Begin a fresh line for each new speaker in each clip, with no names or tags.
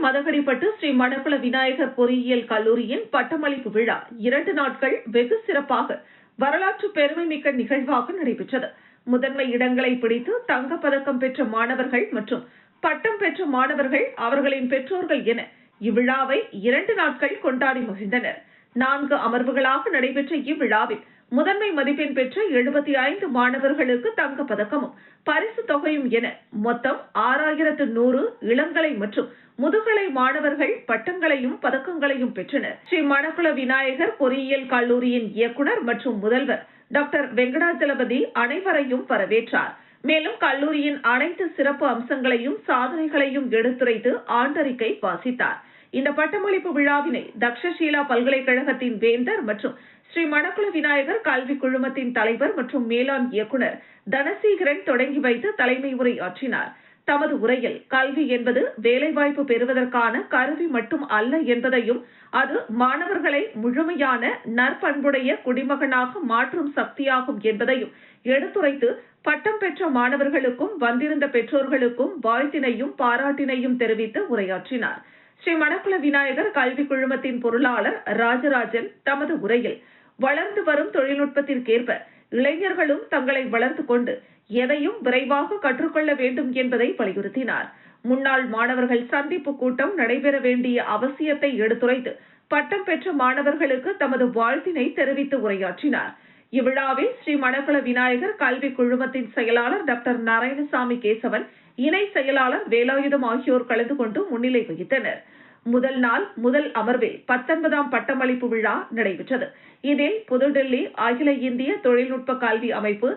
மதகடிப்பட்டு ஸ்ரீ மணக்குள விநாயகர் பொறியியல் கல்லூரியின் பட்டமளிப்பு விழா 2 நாட்கள் வெகு சிறப்பாக வரலாற்று பெருமைமிக்க நிகழ்வாக நடைபெற்றது. முதன்மை இடங்களை பிடித்து தங்கப்பதக்கம் பெற்ற மாணவர்கள் மற்றும் பட்டம் பெற்ற மாணவர்கள், அவர்களின் பெற்றோர்கள் என இவ்விழாவை 2 நாட்கள் கொண்டாடி மகிழ்ந்தனர். 4 அமர்வுகளாக நடைபெற்ற இவ்விழாவில் முதன்மை மதிப்பெண் பெற்ற 75 மாணவர்களுக்கு தங்கப்பதக்கமும் பரிசு தொகையும் என மொத்தம் 6100 இளங்கலை மற்றும் முதுகலை மாணவர்கள் பட்டங்களையும் பதக்கங்களையும் பெற்றனர். ஸ்ரீ மணக்குள விநாயகர் பொறியியல் கல்லூரியின் இயக்குனர் மற்றும் முதல்வர் டாக்டர் வெங்கடாஜலபதி அனைவரையும் வரவேற்றார். மேலும் கல்லூரியின் அனைத்து சிறப்பு அம்சங்களையும் சாதனைகளையும் எடுத்துரைத்து ஆண்டறிக்கை வாசித்தார். இந்த பட்டமளிப்பு விழாவினை தக்ஷஷீலா பல்கலைக்கழகத்தின் வேந்தர் மற்றும் ஸ்ரீ மணக்குள விநாயகர் கல்வி குழுமத்தின் தலைவர் மற்றும் மேலாண் இயக்குனர் தனசீகரன் தொடங்கி வைத்து தலைமை உரை ஆற்றினார். தமது உரையில் கல்வி என்பது வேலைவாய்ப்பு பெறுவதற்கான கருவி மட்டும் அல்ல என்பதையும், அது மாணவர்களை முழுமையான நற்பண்புடைய குடிமகனாக மாற்றும் சக்தியாகும் என்பதையும் எடுத்துரைத்து பட்டம் பெற்ற மாணவர்களுக்கும் வந்திருந்த பெற்றோர்களுக்கும் வாழ்த்தினையும் பாராட்டினையும் தெரிவித்து உரையாற்றினார். ஸ்ரீ மணக்குள விநாயகர் கல்வி குழுமத்தின் பொருளாளர் ராஜராஜன் தமது உரையில் வளர்ந்து வரும் தொழில்நுட்பத்திற்கேற்ப இளைஞர்களும் தங்களை வளர்த்து கொண்டு எதையும் விரைவாக கற்றுக்கொள்ள வேண்டும் என்பதை வலியுறுத்தினார். முன்னாள் மாணவர்கள் சந்திப்பு கூட்டம் நடைபெற வேண்டிய அவசியத்தை எடுத்துரைத்து பட்டம் பெற்ற மாணவர்களுக்கு தமது வாழ்த்தினை தெரிவித்து உரையாற்றினார். இவ்விழாவில் ஸ்ரீ மணக்குள விநாயகர் கல்வி குழுமத்தின் செயலாளர் டாக்டர் நாராயணசாமி கேசவன், இணை செயலாளர் வேலாயுதம் ஆகியோர் கலந்து கொண்டு முன்னிலை வகித்தனர். முதல் நாள் முதல் அமர்வில் 19ஆம் பட்டமளிப்பு விழா நடைபெற்றது. இதில் புதுடில்லி அகில இந்திய தொழில்நுட்ப கல்வி அமைப்பு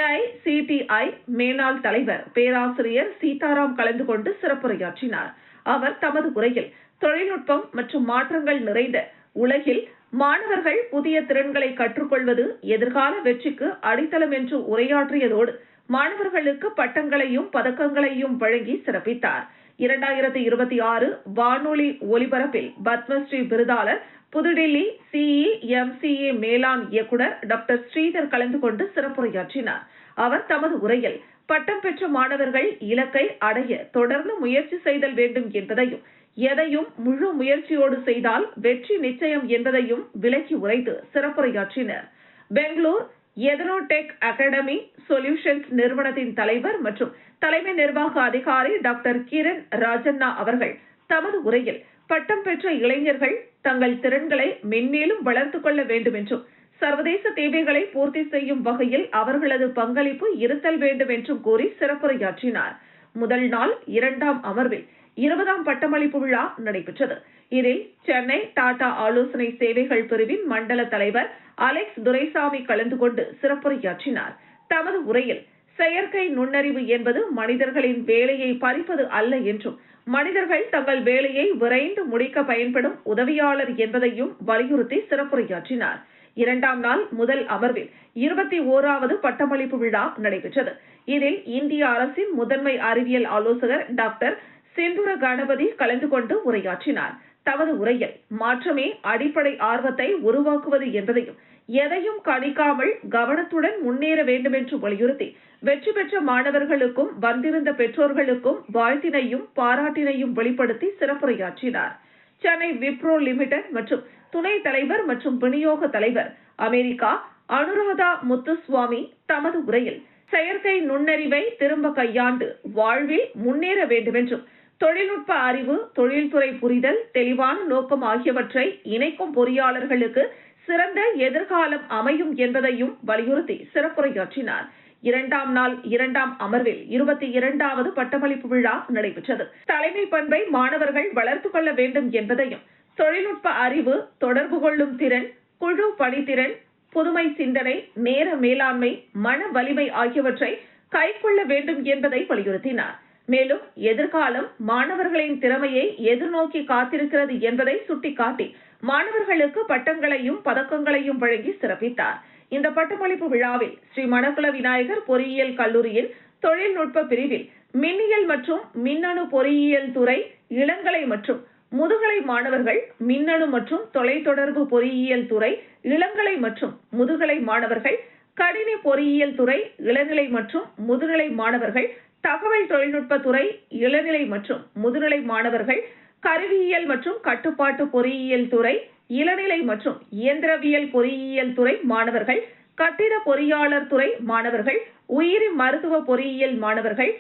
AICTI மேனாள் தலைவர் பேராசிரியர் சீதாராம் கலந்து கொண்டு சிறப்புரையாற்றினார். அவர் தமது உரையில் தொழில்நுட்பம் மற்றும் மாற்றங்கள் நிறைந்த உலகில் மாணவர்கள் புதிய திறன்களை கற்றுக்கொள்வது எதிர்கால வெற்றிக்கு அடித்தளம் என்று உரையாற்றியதோடு மாணவர்களுக்கு பட்டங்களையும் பதக்கங்களையும் வழங்கி சிறப்பித்தார். 2026 வானொலி ஒலிபரப்பில் பத்மஸ்ரீ விருதாளர் புதுடில்லி CEMCA மேலாண் இயக்குனர் டாக்டர் ஸ்ரீதர் கலந்து கொண்டு சிறப்புரையாற்றினார். அவர் தமது உரையில் பட்டம் பெற்ற மாணவர்கள் இலக்கை அடைய தொடர்ந்து முயற்சி செய்தல் வேண்டும் என்பதையும், எதையும் முழு முயற்சியோடு செய்தால் வெற்றி நிச்சயம் என்பதையும் விளக்கி உரைத்து சிறப்புரையாற்றினர். பெங்களூர் எதனோடெக் அகாடமி சொல்யூஷன்ஸ் நிறுவனத்தின் தலைவர் மற்றும் தலைமை நிர்வாக அதிகாரி டாக்டர் கிரண் ராஜண்ணா அவர்கள் தமது உரையில் பட்டம் பெற்ற இளைஞர்கள் தங்கள் திறன்களை மென்மேலும் வளர்த்துக் கொள்ள வேண்டும் என்றும், சர்வதேச தேவைகளை பூர்த்தி செய்யும் வகையில் அவர்களது பங்களிப்பு இருத்தல் வேண்டும் என்றும் கூறி சிறப்புரையாற்றினார். முதல் நாள் 2ஆம் அமர்வில் 20ஆம் பட்டமளிப்பு விழா நடைபெற்றது. இதில் சென்னை டாடா ஆலோசனை சேவைகள் பிரிவின் மண்டல தலைவர் அலெக்ஸ் துரைசாமி கலந்து கொண்டு சிறப்புரையாற்றினார். தமது உரையில் செயற்கை நுண்ணறிவு என்பது மனிதர்களின் வேலையை பறிப்பது அல்ல என்றும், மனிதர்கள் தங்கள் வேலையை விரைந்து முடிக்க பயன்படும் உதவியாளர் என்பதையும் வலியுறுத்தி சிறப்புரையாற்றினார். 2ஆம் நாள் முதல் அமர்வில் 21வது பட்டமளிப்பு விழா நடைபெற்றது. இதில் இந்திய அரசின் முதன்மை அறிவியல் ஆலோசகர் டாக்டர் சிந்துர கணபதி கலந்து கொண்டு உரையாற்றினார். தமது உரையில் மாற்றமே அடிப்படை ஆர்வத்தை உருவாக்குவது என்பதையும், எதையும் கணிக்காமல் கவனத்துடன் முன்னேற வேண்டும் என்று வலியுறுத்தி வெற்றி பெற்ற மாணவர்களுக்கும் வந்திருந்த பெற்றோர்களுக்கும் வாழ்த்தினையும் பாராட்டினையும் வெளிப்படுத்தி சிறப்புரையாற்றினார். சென்னை விப்ரோ லிமிடெட் மற்றும் துணை தலைவர் மற்றும் விநியோக தலைவர் அமெரிக்கா அனுராதா முத்துசுவாமி தமது உரையில் செயற்கை நுண்ணறிவை திரும்ப கையாண்டு வாழ்வில் முன்னேற வேண்டும் என்றும், தொழில்நுட்ப அறிவு, தொழில்துறை புரிதல், தெளிவான நோக்கம் ஆகியவற்றை இணைக்கும் பொறியாளர்களுக்கு சிறந்த எதிர்காலம் அமையும் என்பதையும் வலியுறுத்தி சிறப்புரையாற்றினார். 2ஆம் நாள் 2ஆம் அமர்வில் 22வது பட்டமளிப்பு விழா நடைபெற்றது. தலைமை பண்பை மாணவர்கள் வளர்த்துக் கொள்ள வேண்டும் என்பதையும், தொழில்நுட்ப அறிவு, தொடர்பு கொள்ளும் திறன், குழு பணித்திறன், புதுமை சிந்தனை, நேர மேலாண்மை, மன வலிமை ஆகியவற்றை கைக்கொள்ள வேண்டும் என்பதை வலியுறுத்தினார். மேலும் எதிர்காலம் மாணவர்களின் திறமையை எதிர்நோக்கி காத்திருக்கிறது என்பதை சுட்டிக்காட்டி மாணவர்களுக்கு பட்டங்களையும் பதக்கங்களையும் வழங்கி சிறப்பித்தார். இந்த பட்டமளிப்பு விழாவில் ஸ்ரீ மணக்குள விநாயகர் பொறியியல் கல்லூரியின் தொழில்நுட்ப பிரிவில் மின்னியல் மற்றும் மின்னணு பொறியியல் துறை இளங்கலை மற்றும் முதுகலை மாணவர்கள், மின்னணு மற்றும் தொலைத்தொடர்பு பொறியியல் துறை இளங்கலை மற்றும் முதுகலை மாணவர்கள், கணினி பொறியியல் துறை இளநிலை மற்றும் முதுநிலை மாணவர்கள், தகவல் தொழில்நுட்பத்துறை இளநிலை மற்றும் முதுநிலை மாணவர்கள், கருவியியல் மற்றும் கட்டுப்பாட்டு பொறியியல் துறை, இளநிலை மற்றும் இயந்திரவியல் பொறியியல் துறை மாணவர்கள், கட்டிட பொறியாளர் துறை மாணவர்கள், உயிரி மருத்துவ பொறியியல் மாணவர்கள்,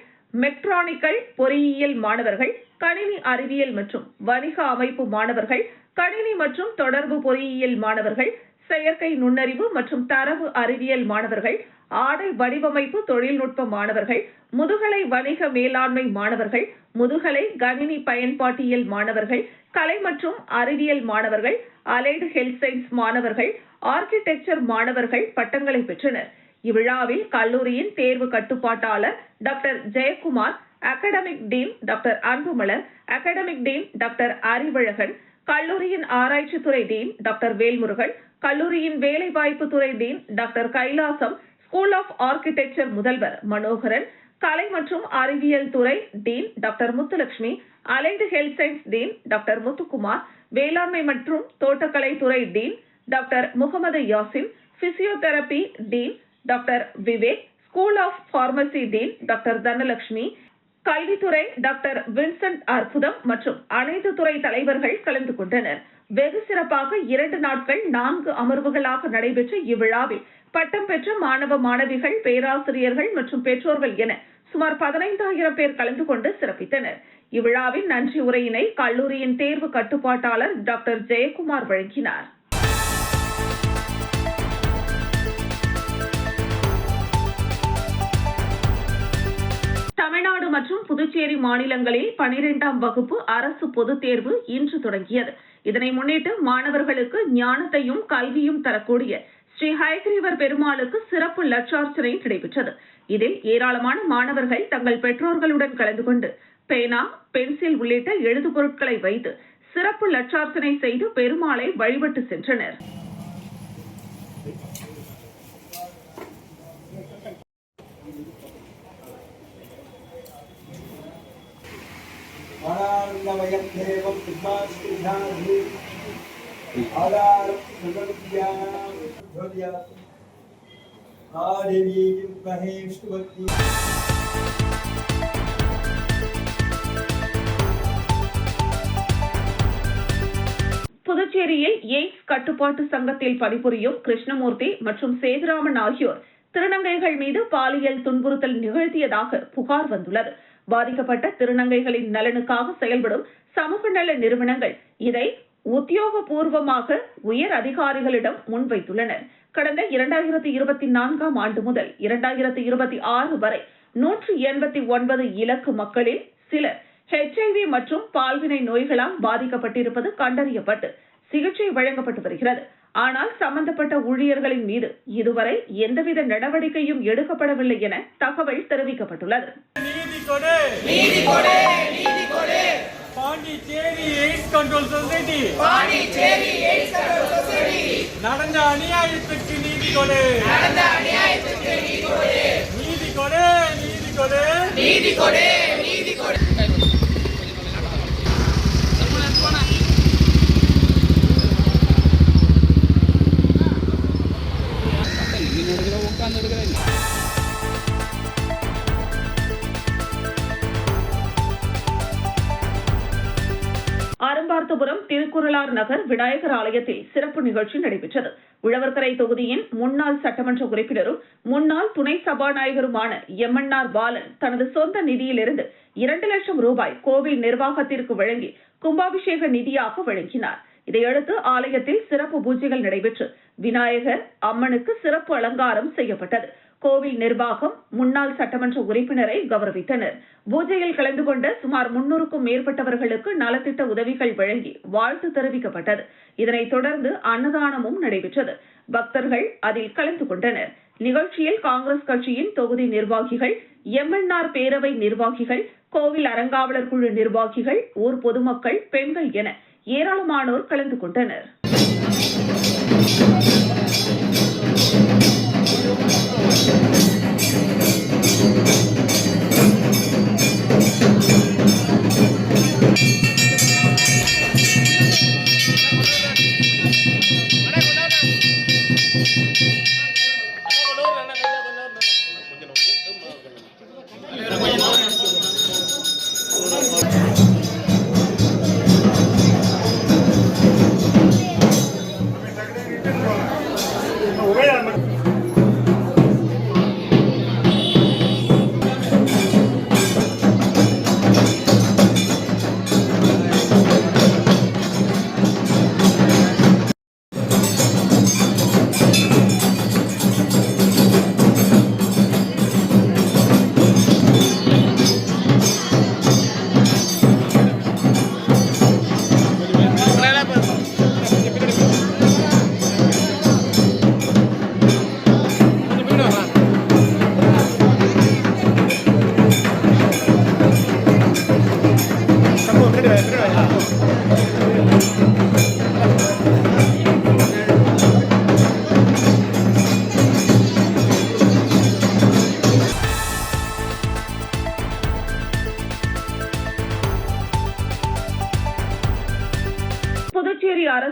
மெக்ட்ரானிக்கல் பொறியியல் மாணவர்கள், கணினி அறிவியல் மற்றும் வணிக அமைப்பு மாணவர்கள், கணினி மற்றும் தொடர்பு பொறியியல் மாணவர்கள், செயற்கை நுண்ணறிவு மற்றும் தரவு அறிவியல் மாணவர்கள், ஆடை வடிவமைப்பு தொழில்நுட்ப மாணவர்கள், முதுகலை வணிக மேலாண்மை மாணவர்கள், முதுகலை கணினி பயன்பாட்டியல் மாணவர்கள், கலை மற்றும் அறிவியல் மாணவர்கள், அலைடு ஹெல்த் சயின்ஸ் மாணவர்கள், ஆர்கிடெக்சர் மாணவர்கள் பட்டங்களை பெற்றனர். இவ்விழாவில் கல்லூரியின் தேர்வு கட்டுப்பாட்டாளர் doctor Jayakumar, academic dean doctor Anbumalar, academic dean doctor Arivazhagan, கல்லூரியின் ஆராய்ச்சித்துறை டீன் டாக்டர் வேல்முருகன், கல்லூரியின் வேலைவாய்ப்பு துறை dean doctor Kailasam, school of architecture முதல்வர் மனோகரன், கலை மற்றும் அறிவியல் துறை dean doctor Muthulakshmi, allied health science dean doctor Muthukumar, வேளாண்மை மற்றும் தோட்டக்கலை துறை dean doctor Mohammed Yasin, physiotherapy dean doctor Vivek, school of pharmacy dean doctor Dhanalakshmi, கல்வித்துறை டாக்டர் வின்சென்ட் அற்புதம் மற்றும் அனைத்து துறை தலைவர்கள் கலந்து கொண்டனர். வெகு சிறப்பாக 2 நாட்கள் 4 அமர்வுகளாக நடைபெற்ற இவ்விழாவில் பட்டம் பெற்ற மாணவ மாணவிகள், பேராசிரியர்கள் மற்றும் பெற்றோர்கள் என சுமார் 15,000 பேர் கலந்து கொண்டு சிறப்பித்தனர். இவ்விழாவின் நன்றி உரையினை கல்லூரியின் தேர்வு கட்டுப்பாட்டாளர் டாக்டர் ஜெயக்குமார் வழங்கினார். தமிழ்நாடு மற்றும் புதுச்சேரி மாநிலங்களில் 12ஆம் வகுப்பு அரசு பொதுத் தேர்வு இன்று தொடங்கியது. இதனை முன்னிட்டு மாணவர்களுக்கு ஞானத்தையும் கல்வியும் தரக்கூடிய ஸ்ரீ ஹயக்ரீவர் பெருமாளுக்கு சிறப்பு லட்சார்ச்சனை நடைபெற்றது. இதில் ஏராளமான மாணவர்கள் தங்கள் பெற்றோர்களுடன் கலந்து கொண்டு பேனா, பென்சில் உள்ளிட்ட எழுது பொருட்களை வைத்து சிறப்பு லட்சார்ச்சனை செய்து பெருமாளை வழிபட்டு சென்றனர். புதுச்சேரியில் எய்ட்ஸ் கட்டுப்பாட்டு சங்கத்தில் பணிபுரியும் கிருஷ்ணமூர்த்தி மற்றும் சேதுராமன் ஆகியோர் திருநங்கைகள் மீது பாலியல் துன்புறுத்தல் நிகழ்த்தியதாக புகார் வந்துள்ளது. பாதிக்கப்பட்ட திருநங்கைகளின் நலனுக்காக செயல்படும் சமூக நல நிறுவனங்கள் இதை உத்தியோகபூர்வமாக உயர் அதிகாரிகளிடம் முன்வைத்துள்ளனர். கடந்த 2024ஆம் ஆண்டு முதல் 2026 வரை 189 இலக்கு மக்களில் சிலர் HIV மற்றும் பால்வினை நோய்களால் பாதிக்கப்பட்டிருப்பது கண்டறியப்பட்டு சிகிச்சை வழங்கப்பட்டு வருகிறது. ஆனால் சம்பந்தப்பட்ட ஊழியர்களின் மீது இதுவரை எந்தவித நடவடிக்கையும் எடுக்கப்படவில்லை என தகவல் தெரிவிக்கப்பட்டுள்ளது.
பாண்டிச்சேரி எய்ட்ஸ் கண்ட்ரோல் சொசைட்டி நடந்த அநியாயத்துக்கு நீதி கொடு, நீதி கொடு, நீதி கொடு, நீதி கொடு, நீதி கொடு.
அரும்பார்த்தபுரம் திருக்குறளார் நகர் விநாயகர் ஆலயத்தில் சிறப்பு நிகழ்ச்சி நடைபெற்றது. உழவர்கரை தொகுதியின் முன்னாள் சட்டமன்ற உறுப்பினரும் முன்னாள் துணை சபாநாயகருமான எம்என்ஆர் பாலன் தனது சொந்த நிதியிலிருந்து 2 லட்சம் ரூபாய் கோவில் நிர்வாகத்திற்கு வழங்கி கும்பாபிஷேக நிதியாக வழங்கினார். இதையடுத்து ஆலயத்தில் சிறப்பு பூஜைகள் நடைபெற்று விநாயகர், அம்மனுக்கு சிறப்பு அலங்காரம் செய்யப்பட்டது. கோவில் நிர்வாகம் முன்னாள் சட்டமன்ற உறுப்பினரை கௌரவித்தனர். பூஜையில் கலந்து கொண்ட சுமார் 300க்கும் மேற்பட்டவர்களுக்கு நலத்திட்ட உதவிகள் வழங்கி வாழ்த்து தெரிவிக்கப்பட்டது. இதனைத் தொடர்ந்து அன்னதானமும் நடைபெற்றது. பக்தர்கள் அதில் கலந்து கொண்டனர். நிகழ்ச்சியில் காங்கிரஸ் கட்சியின் தொகுதி நிர்வாகிகள், எம்என்ஆர் பேரவை நிர்வாகிகள், கோவில் அறங்காவலர் குழு நிர்வாகிகள், ஊர் பொதுமக்கள், பெண்கள் என ஏராளமானோர் கலந்து கொண்டனர்.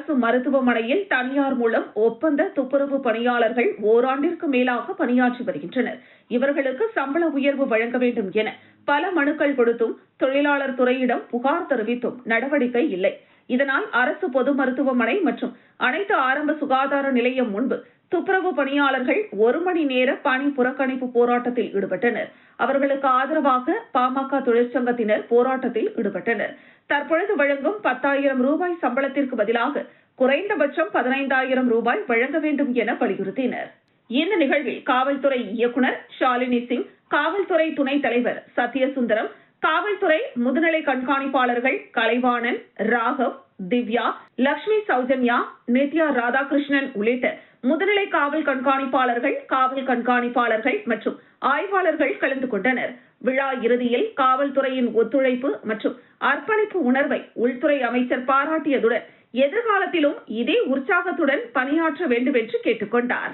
அரசு மருத்துவமனையில் தனியார் மூலம் ஒப்பந்த துப்புரவு பணியாளர்கள் ஓராண்டிற்கு மேலாக பணியாற்றி வருகின்றனர். இவர்களுக்கு சம்பள உயர்வு வழங்க வேண்டும் என பல மனுக்கள் கொடுத்தும் தொழிலாளர் துறையிடம் புகார் தெரிவித்தும் நடவடிக்கை இல்லை. இதனால் அரசு பொது மருத்துவமனை மற்றும் அனைத்து ஆரம்ப சுகாதார நிலையம் முன்பு துப்புரவு பணியாளர்கள் 1 மணி நேர பணி புறக்கணிப்பு போராட்டத்தில் ஈடுபட்டனர். அவர்களுக்கு ஆதரவாக பாமக தொழிற்சங்கத்தினர் போராட்டத்தில் ஈடுபட்டனர். தற்பொழுது வழங்கும் 10,000 ரூபாய் சம்பளத்திற்கு பதிலாக குறைந்தபட்சம் 15,000 ரூபாய் வழங்க வேண்டும் என வலியுறுத்தினர். இந்த நிகழ்வில் காவல்துறை இயக்குநர் ஷாலினி சிங், காவல்துறை துணைத் தலைவர் சத்யசுந்தரம், காவல்துறை முதுநிலை கண்காணிப்பாளர்கள் கலைவாணன், ராகவ், திவ்யா, லட்சுமி சௌஜன்யா, நித்யா ராதாகிருஷ்ணன் உள்ளிட்ட முதுநிலை காவல் கண்காணிப்பாளர்கள் மற்றும் ஆய்வாளர்கள் கலந்து கொண்டனர். விழா இறுதியில் காவல்துறையின் ஒத்துழைப்பு மற்றும் அர்ப்பணிப்பு உணர்வை உள்துறை அமைச்சர் பாராட்டியதுடன் எதிர்காலத்திலும் இதே உற்சாகத்துடன் பணியாற்ற வேண்டும் என்று கேட்டுக் கொண்டார்.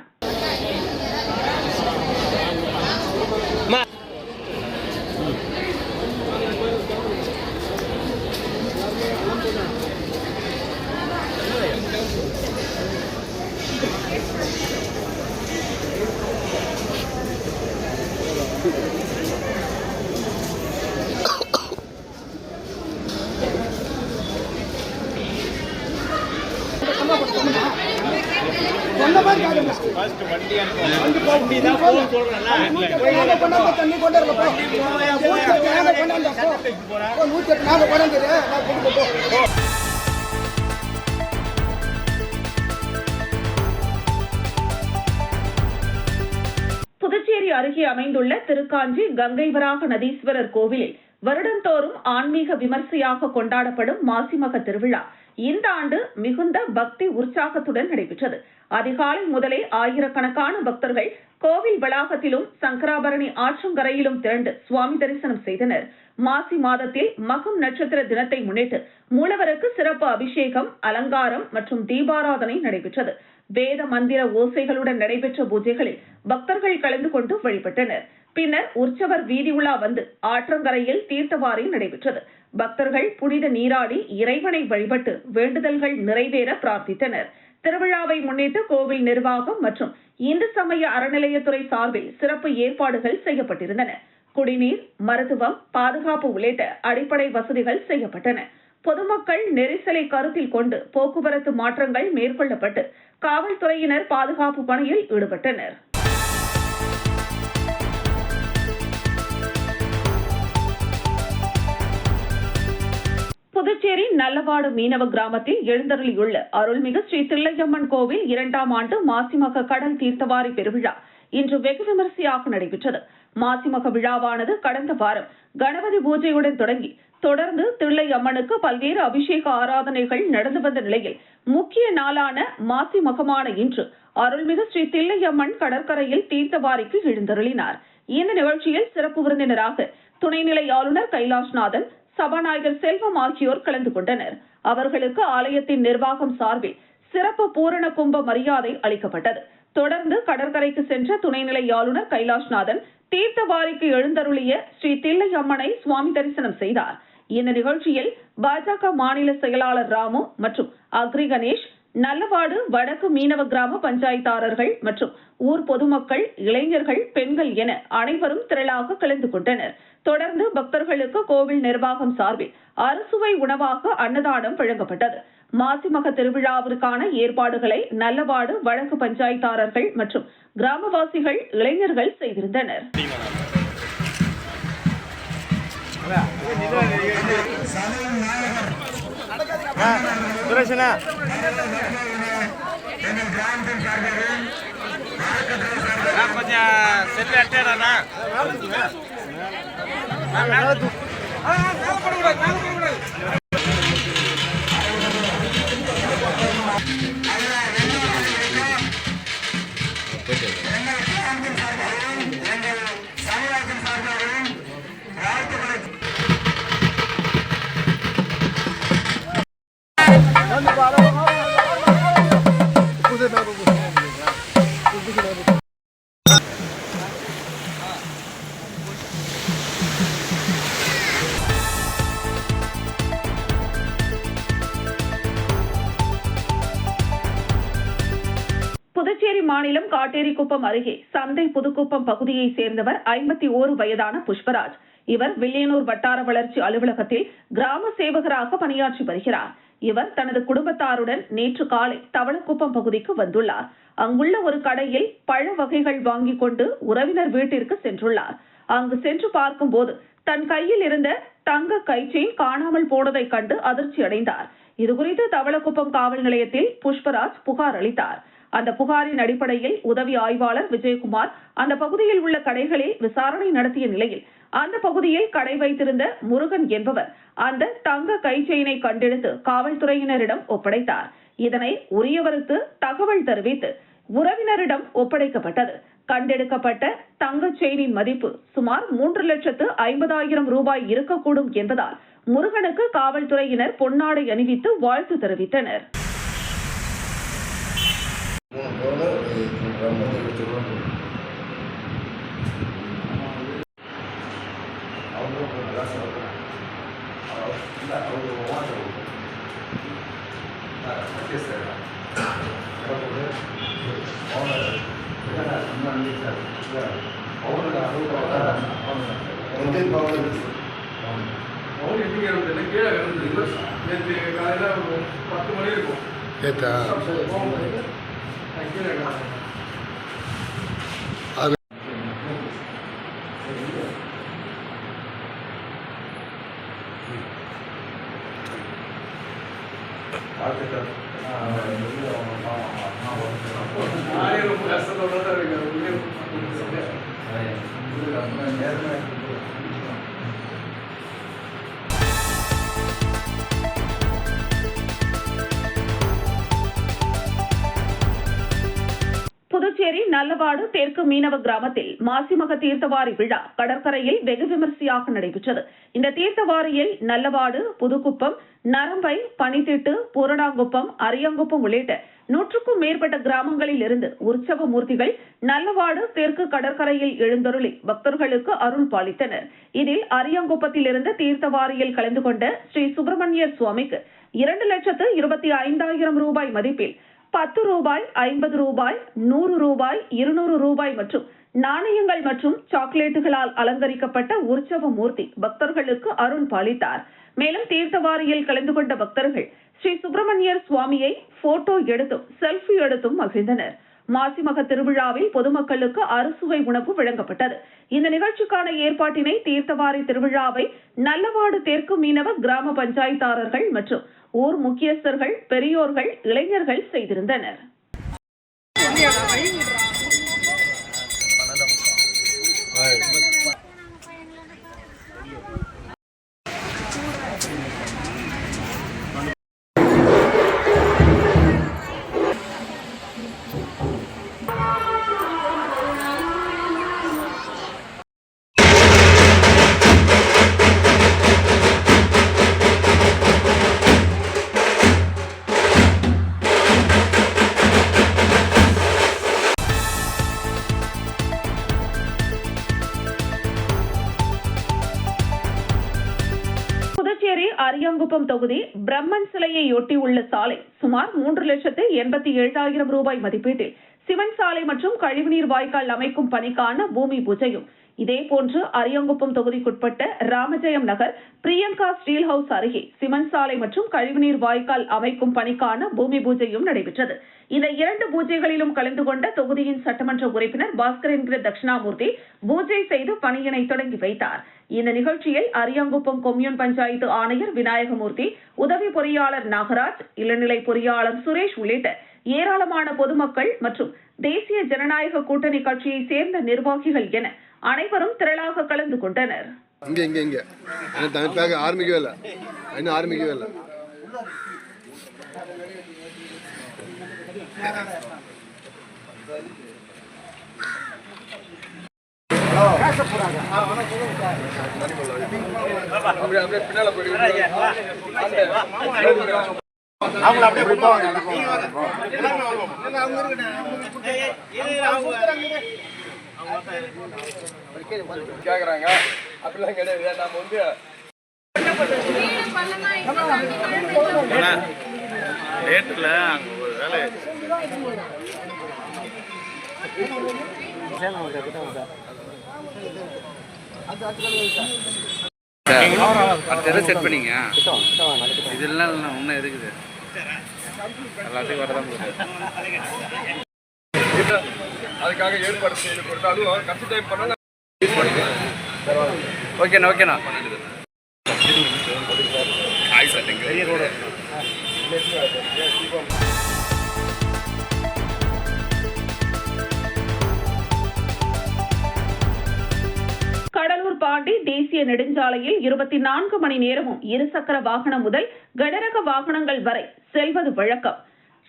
புதுச்சேரி அருகே அமைந்துள்ள திருக்காஞ்சி கங்கை வராக நதீஸ்வரர் கோவிலில் வருடந்தோறும் ஆன்மீக விமர்சையாக கொண்டாடப்படும் மாசிமக திருவிழா இந்த ஆண்டு மிகுந்த பக்தி உற்சாகத்துடன் நடைபெற்றது. அதிகாலை முதலே ஆயிரக்கணக்கான பக்தர்கள் கோவில் வளாகத்திலும் சங்கராபரணி ஆற்றங்கரையிலும் திரண்டு சுவாமி தரிசனம் செய்தனர். மாசி மாதத்தில் மகம் நட்சத்திர தினத்தை முன்னிட்டு மூலவருக்கு சிறப்பு அபிஷேகம், அலங்காரம் மற்றும் தீபாராதனை நடைபெற்றது. வேத மந்திர ஓசைகளுடன் நடைபெற்ற பூஜைகளில் பக்தர்கள் கலந்து கொண்டு வழிபட்டனர். பின்னர் உற்சவர் வீதி உலா வந்து ஆற்றங்கரையில் தீர்த்தவாரி நடைபெற்றது. பக்தர்கள் புனித நீராடி இறைவனை வழிபட்டு வேண்டுதல்கள் நிறைவேற பிரார்த்தித்தனர். திருவிழாவை முன்னிட்டு கோவில் நிர்வாகம் மற்றும் இந்து சமய அறநிலையத்துறை சார்பில் சிறப்பு ஏற்பாடுகள் செய்யப்பட்டிருந்தன. குடிநீர், மருத்துவம், பாதுகாப்பு உள்ளிட்ட அடிப்படை வசதிகள் செய்யப்பட்டன. பொதுமக்கள் நெரிசலை கருத்தில் கொண்டு போக்குவரத்து மாற்றங்கள் மேற்கொள்ளப்பட்டு காவல்துறையினர் பாதுகாப்பு பணியில் ஈடுபட்டனர். புதுச்சேரி நல்லவாடு மீனவ கிராமத்தில் எழுந்தருளியுள்ள அருள்மிகு ஸ்ரீ தில்லையம்மன் கோவில் 2ஆம் ஆண்டு மாசிமக கடல் தீர்த்தவாரி பெருவிழா இன்று வெகு விமரிசையாக நடைபெற்றது. மாசிமக விழாவானது கடந்த வாரம் கணபதி பூஜையுடன் தொடங்கி தொடர்ந்து தில்லை அம்மனுக்கு பல்வேறு அபிஷேக ஆராதனைகள் நடந்து வந்த நிலையில் முக்கிய நாளான மாசி மகமான இன்று அருள்மிகு ஸ்ரீ தில்லையம்மன் கடற்கரையில் தீர்த்தவாரிக்கு எழுந்தருளினார். இந்த நிகழ்ச்சியில் சிறப்பு விருந்தினராக துணைநிலை ஆளுநர் கைலாஷ்நாதன், சபாநாயகர் செல்வம் ஆகியோர் கலந்து கொண்டனர். அவர்களுக்கு ஆலயத்தின் நிர்வாகம் சார்பில் சிறப்பு பூரண கும்ப மரியாதை அளிக்கப்பட்டது. தொடர்ந்து கடற்கரைக்கு சென்ற துணைநிலை ஆளுநர் கைலாஷ்நாதன் தீர்த்தவாரிக்கு எழுந்தருளிய ஸ்ரீ தில்லை அம்மனை சுவாமி தரிசனம் செய்தார். இந்த நிகழ்ச்சியில் பாஜக மாநில செயலாளர் ராமு மற்றும் அக்ரி கணேஷ், நல்லவாடு வடக்கு மீனவ கிராம பஞ்சாயத்தாளர்கள் மற்றும் ஊர் பொதுமக்கள், இளைஞர்கள், பெண்கள் என அனைவரும் திரளாக கலந்து கொண்டனர். தொடர்ந்து பக்தர்களுக்கு கோவில் நிர்வாகம் சார்பில் அறுசுவை உணவாக அன்னதானம் வழங்கப்பட்டது. மாசிமக திருவிழாவிற்கான ஏற்பாடுகளை நல்லவாடு வடக்கு பஞ்சாயத்தாளர்கள் மற்றும் கிராமவாசிகள், இளைஞர்கள் செய்திருந்தனர். மாநிலம் காட்டேரிக்குப்பம் அருகே சந்தை புதுக்குப்பம் பகுதியை சேர்ந்தவர் 51 வயதான புஷ்பராஜ். இவர் வில்லியனூர் வட்டார வளர்ச்சி அலுவலகத்தில் கிராம சேவகராக பணியாற்றி வருகிறார். இவர் தனது குடும்பத்தாருடன் நேற்று காலை தவளக்குப்பம் பகுதிக்கு வந்துள்ளார். அங்குள்ள ஒரு கடையில் பழ வகைகள் வாங்கிக் கொண்டு உறவினர் வீட்டிற்கு சென்றுள்ளார். அங்கு சென்று பார்க்கும்போது தன் கையில் இருந்த தங்க கைச்செயின் காணாமல் போனதை கண்டு அதிர்ச்சி அடைந்தார். இதுகுறித்து தவளக்குப்பம் காவல் நிலையத்தில் புஷ்பராஜ் புகார் அளித்தார். அந்த புகாரின் அடிப்படையில் உதவி ஆய்வாளர் விஜயகுமார் அந்த பகுதியில் உள்ள கடைகளில் விசாரணை நடத்திய நிலையில் அந்த பகுதியில் கடை வைத்திருந்த முருகன் என்பவர் அந்த தங்க கைச்செயினை கண்டெடுத்து காவல்துறையினரிடம் ஒப்படைத்தார். இதனை உரியவருக்கு தகவல் தெரிவித்து உறவினரிடம் ஒப்படைக்கப்பட்டது. கண்டெடுக்கப்பட்ட தங்க செயினின் மதிப்பு சுமார் 3,50,000 ரூபாய் இருக்கக்கூடும் என்பதால் முருகனுக்கு காவல்துறையினர் பொன்னாடை அணிவித்து வாழ்த்து தெரிவித்தனர். புதுச்சேரி நல்லவாடு தெற்கு மீனவ கிராமத்தில் மாசிமக தீர்த்தவாரி விழா கடற்கரையில் வெகு விமரிசையாக நடைபெற்றது. இந்த தீர்த்தவாரியில் நல்லவாடு, புதுக்குப்பம், நரம்பை, பனித்திட்டு, பூரணாங்குப்பம், அரியங்குப்பம் உள்ளிட்ட 100க்கும் மேற்பட்ட கிராமங்களில் இருந்து உற்சவ மூர்த்திகள் நல்லவாடு தெற்கு கடற்கரையில் எழுந்தருளி பக்தர்களுக்கு அருள் பாலித்தனர். இதில் அரியங்குப்பத்தில் இருந்து தீர்த்தவாரியில் கலந்து கொண்ட ஸ்ரீ சுப்பிரமணியர் சுவாமிக்கு 2,25,000 ரூபாய் மதிப்பில் 10 ரூபாய், 50 ரூபாய், 100 ரூபாய், 200 ரூபாய் மற்றும் நாணயங்கள் மற்றும் சாக்லேட்டுகளால் அலங்கரிக்கப்பட்ட உற்சவ மூர்த்தி பக்தர்களுக்கு அருள் பாலித்தார். மேலும் தீர்த்தவாரியில் கலந்து கொண்ட பக்தர்கள் ஸ்ரீ சுப்பிரமணியர் சுவாமியை போட்டோ எடுத்தும் செல்ஃபி எடுத்தும் மகிழ்ந்தனர். மாசிமக திருவிழாவில் பொதுமக்களுக்கு அறுசுவை உணவு வழங்கப்பட்டது. இந்த நிகழ்ச்சிக்கான ஏற்பாட்டினை தீர்த்தவாரி திருவிழாவை நல்லவாடு தெற்கு மீனவ கிராம பஞ்சாயத்தாளர்கள் மற்றும் ஊர் முக்கியஸ்தர்கள், பெரியோர்கள், இளைஞர்கள் செய்திருந்தனர். அரியங்குப்பம் தொகுதி பிரம்மன் சிலையை ஒட்டியுள்ள சாலை சுமார் 3,87,000 ரூபாய் மதிப்பீட்டில் சிமெண்ட் சாலை மற்றும் கழிவுநீர் வாய்க்கால் அமைக்கும் பணிக்கான பூமி பூஜையும், இதேபோன்று அரியங்குப்பம் தொகுதிக்குட்பட்ட ராமஜெயம் நகர் பிரியங்கா ஸ்டீல் ஹவுஸ் அருகே சிமெண்ட் சாலை மற்றும் கழிவுநீர் வாய்க்கால் அமைக்கும் பணிக்கான பூமி பூஜையும் நடைபெற்றது. இந்த 2 பூஜைகளிலும் கலந்து கொண்ட தொகுதியின் சட்டமன்ற உறுப்பினர் பாஸ்கர் என்கிற தட்சிணாமூர்த்தி பூஜை செய்து பணியினை தொடங்கி வைத்தார். இந்த நிகழ்ச்சியில் அரியங்குப்பம் கொம்யூன் பஞ்சாயத்து ஆணையர் விநாயகமூர்த்தி, உதவி பொறியாளர் நாகராஜ், இளநிலை பொறியாளர் சுரேஷ் உள்ளிட்ட ஏராளமான பொதுமக்கள் மற்றும் தேசிய ஜனநாயக கூட்டணி கட்சியை சேர்ந்த நிர்வாகிகள் என அனைவரும் திரளாக கலந்து கொண்டனர்.
கேக்குறாங்க அப்படிலாம் கிடையாது. நாம வந்து ரேட்டுல அங்க ஒரு வேலை
செட் பண்ணிங்க இதெல்லாம் இன்னும் இருக்குது எல்லாத்தையும் வரதான்
அதுக்காக ஏற்பாடு செய்து கொடுத்து அதுவும் கஷ்ட டைம் பண்ணாலும்
ஓகேண்ணா ஓகேண்ணா
கடலூர் பாண்டி தேசிய நெடுஞ்சாலையில் 24 மணி நேரமும் இருசக்கர வாகனம் முதல் கனரக வாகனங்கள் வரை செல்வது வழக்கம்.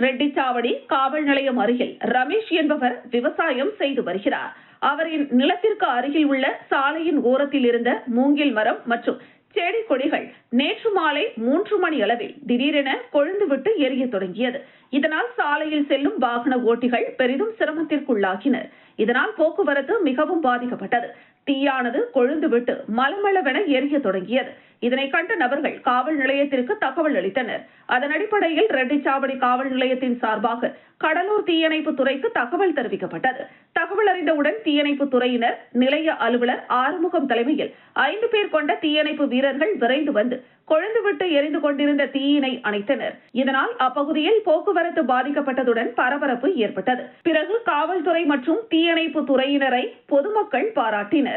ரெட்டிச்சாவடி காவல் நிலையம் அருகில் ரமேஷ் என்பவர் விவசாயம் செய்து வருகிறார். அவரின் நிலத்திற்கு அருகில் உள்ள சாலையின் ஓரத்தில் இருந்த மூங்கில் மரம் மற்றும் செடி கொடிகள் நேற்று மாலை 3 மணி அளவில் திடீரென கொழுந்துவிட்டு எரிய தொடங்கியது. இதனால் சாலையில் செல்லும் வாகன ஓட்டிகள் பெரிதும் சிரமத்திற்குள்ளாகினர். இதனால் போக்குவரத்து மிகவும் பாதிக்கப்பட்டது. தீயானது கொழுந்துவிட்டு மலமளவென எரிய தொடங்கியது. இதனை கண்ட நபர்கள் காவல் நிலையத்திற்கு தகவல் அளித்தனர். அதன் அடிப்படையில் ரெட்டிச்சாவடி காவல் நிலையத்தின் சார்பாக கடலூர் தீயணைப்பு துறைக்கு தகவல் தெரிவிக்கப்பட்டது. தகவல் அறிந்தவுடன் தீயணைப்பு துறையினர், நிலைய அலுவலர் ஆறுமுகம் தலைமையில் 5 பேர் கொண்ட தீயணைப்பு வீரர்கள் விரைந்து வந்து கொழுந்துவிட்டு எரிந்து கொண்டிருந்த தீயினை அணைத்தனர். இதனால் அப்பகுதியில் போக்குவரத்து பாதிக்கப்பட்டதுடன் பரபரப்பு ஏற்பட்டது. பிறகு காவல்துறை மற்றும் தீயணைப்பு துறையினரை பொதுமக்கள் பாராட்டினர்.